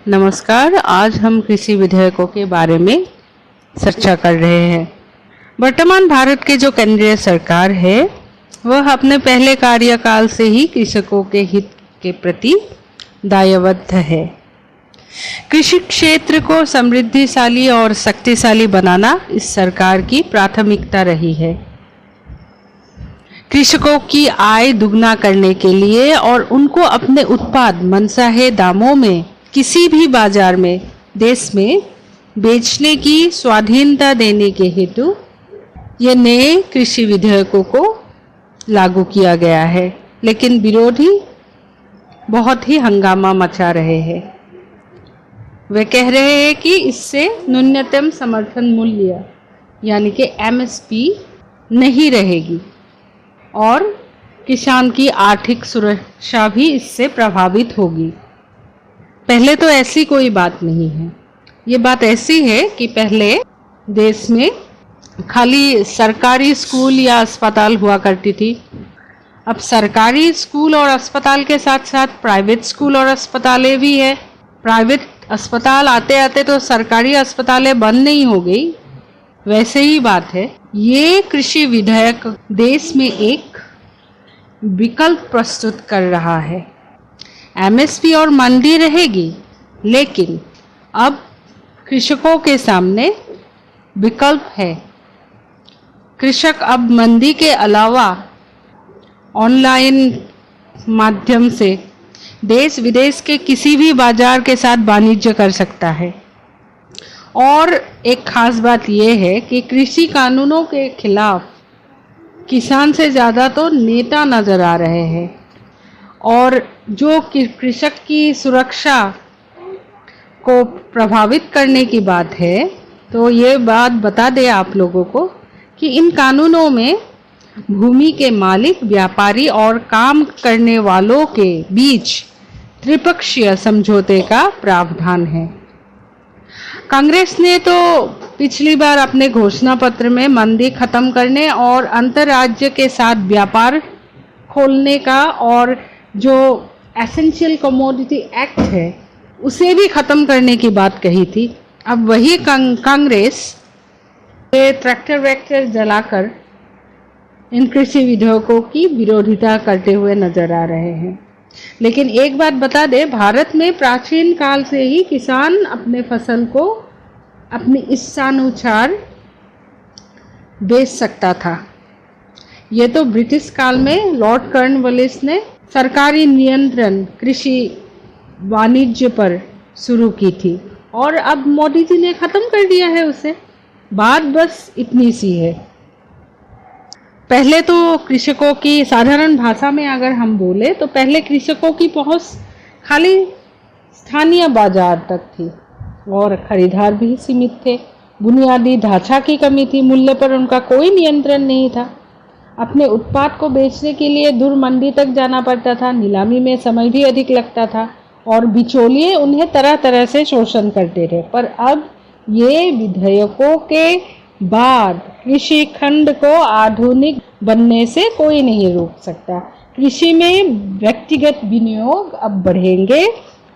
नमस्कार। आज हम कृषि विधेयकों के बारे में चर्चा कर रहे हैं। वर्तमान भारत के जो केंद्रीय सरकार है वह अपने पहले कार्यकाल से ही कृषकों के हित के प्रति दायबद्ध है। कृषि क्षेत्र को समृद्धिशाली और शक्तिशाली बनाना इस सरकार की प्राथमिकता रही है। कृषकों की आय दुगना करने के लिए और उनको अपने उत्पाद मनचाहे दामों में किसी भी बाजार में देश में बेचने की स्वाधीनता देने के हेतु ये नए कृषि विधेयकों को लागू किया गया है, लेकिन विरोधी बहुत ही हंगामा मचा रहे हैं। वे कह रहे हैं कि इससे न्यूनतम समर्थन मूल्य यानी कि एमएसपी नहीं रहेगी और किसान की आर्थिक सुरक्षा भी इससे प्रभावित होगी। पहले तो ऐसी कोई बात नहीं है। ये बात ऐसी है कि पहले देश में खाली सरकारी स्कूल या अस्पताल हुआ करती थी। अब सरकारी स्कूल और अस्पताल के साथ साथ प्राइवेट स्कूल और अस्पतालें भी है। प्राइवेट अस्पताल आते आते तो सरकारी अस्पतालें बंद नहीं हो गई, वैसे ही बात है। ये कृषि विधेयक देश में एक विकल्प प्रस्तुत कर रहा है। एमएसपी और मंडी रहेगी, लेकिन अब कृषकों के सामने विकल्प है। कृषक अब मंडी के अलावा ऑनलाइन माध्यम से देश विदेश के किसी भी बाजार के साथ वाणिज्य कर सकता है। और एक खास बात यह है कि कृषि कानूनों के खिलाफ किसान से ज़्यादा तो नेता नज़र आ रहे हैं। और जो कृषक की सुरक्षा को प्रभावित करने की बात है, तो ये बात बता दें आप लोगों को कि इन कानूनों में भूमि के मालिक, व्यापारी और काम करने वालों के बीच त्रिपक्षीय समझौते का प्रावधान है। कांग्रेस ने तो पिछली बार अपने घोषणा पत्र में मंदी खत्म करने और अंतर्राज्य के साथ व्यापार खोलने का और जो एसेंशियल कमोडिटी एक्ट है उसे भी ख़त्म करने की बात कही थी। अब वही कांग्रेस ट्रैक्टर वैक्टर जलाकर इन कृषि विधेयकों की विरोधिता करते हुए नजर आ रहे हैं। लेकिन एक बात बता दें, भारत में प्राचीन काल से ही किसान अपने फसल को अपनी इच्छानुसार बेच सकता था। ये तो ब्रिटिश काल में लॉर्ड कॉर्नवालिस ने सरकारी नियंत्रण कृषि वाणिज्य पर शुरू की थी और अब मोदी जी ने ख़त्म कर दिया है उसे। बात बस इतनी सी है। पहले तो कृषकों की साधारण भाषा में अगर हम बोले तो पहले कृषकों की पहुंच खाली स्थानीय बाजार तक थी और खरीदार भी सीमित थे। बुनियादी ढांचा की कमी थी, मूल्य पर उनका कोई नियंत्रण नहीं था। अपने उत्पाद को बेचने के लिए दूर मंडी तक जाना पड़ता था, नीलामी में समय भी अधिक लगता था और बिचौलिए उन्हें तरह तरह से शोषण करते थे। पर अब ये विधेयकों के बाद कृषि खंड को आधुनिक बनने से कोई नहीं रोक सकता। कृषि में व्यक्तिगत विनियोग अब बढ़ेंगे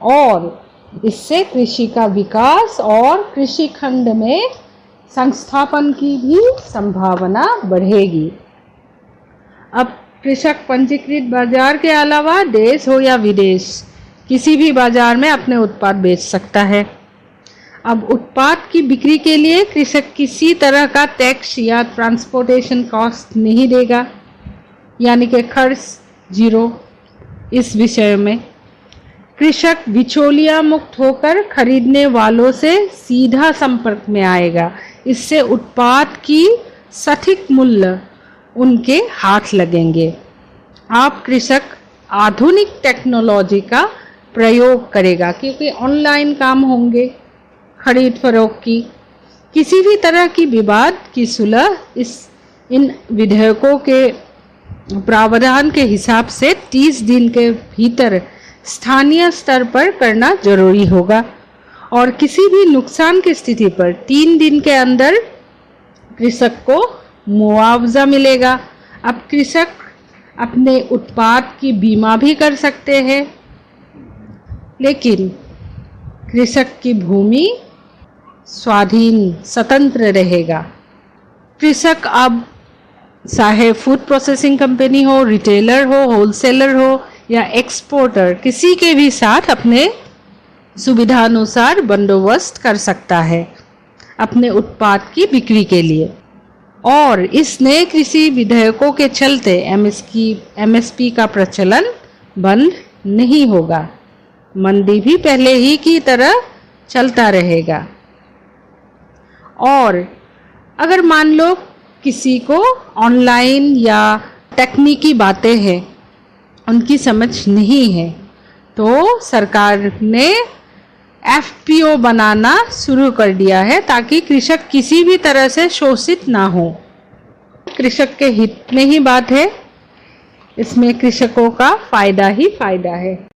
और इससे कृषि का विकास और कृषि खंड में संस्थापन की भी संभावना बढ़ेगी। अब कृषक पंजीकृत बाजार के अलावा देश हो या विदेश किसी भी बाजार में अपने उत्पाद बेच सकता है। अब उत्पाद की बिक्री के लिए कृषक किसी तरह का टैक्स या ट्रांसपोर्टेशन कॉस्ट नहीं देगा, यानी कि खर्च जीरो। इस विषय में कृषक बिचौलिया मुक्त होकर खरीदने वालों से सीधा संपर्क में आएगा। इससे उत्पाद की सटीक मूल्य उनके हाथ लगेंगे। आप कृषक आधुनिक टेक्नोलॉजी का प्रयोग करेगा क्योंकि ऑनलाइन काम होंगे। खरीद फरोख्त की किसी भी तरह की विवाद की सुलह इन विधेयकों के प्रावधान के हिसाब से 30 दिन के भीतर स्थानीय स्तर पर करना जरूरी होगा और किसी भी नुकसान की स्थिति पर 3 दिन के अंदर कृषक को मुआवजा मिलेगा। अब कृषक अपने उत्पाद की बीमा भी कर सकते हैं, लेकिन कृषक की भूमि स्वाधीन स्वतंत्र रहेगा। कृषक अब चाहे फूड प्रोसेसिंग कंपनी हो, रिटेलर हो, होलसेलर हो या एक्सपोर्टर, किसी के भी साथ अपने सुविधानुसार बंदोबस्त कर सकता है अपने उत्पाद की बिक्री के लिए। और इस नए कृषि विधेयकों के चलते एमएसपी का प्रचलन बंद नहीं होगा। मंडी भी पहले ही की तरह चलता रहेगा। और अगर मान लो किसी को ऑनलाइन या तकनीकी बातें हैं, उनकी समझ नहीं है, तो सरकार ने एफपीओ बनाना शुरू कर दिया है ताकि कृषक किसी भी तरह से शोषित ना हो। कृषक के हित में ही बात है, इसमें कृषकों का फायदा ही फायदा है।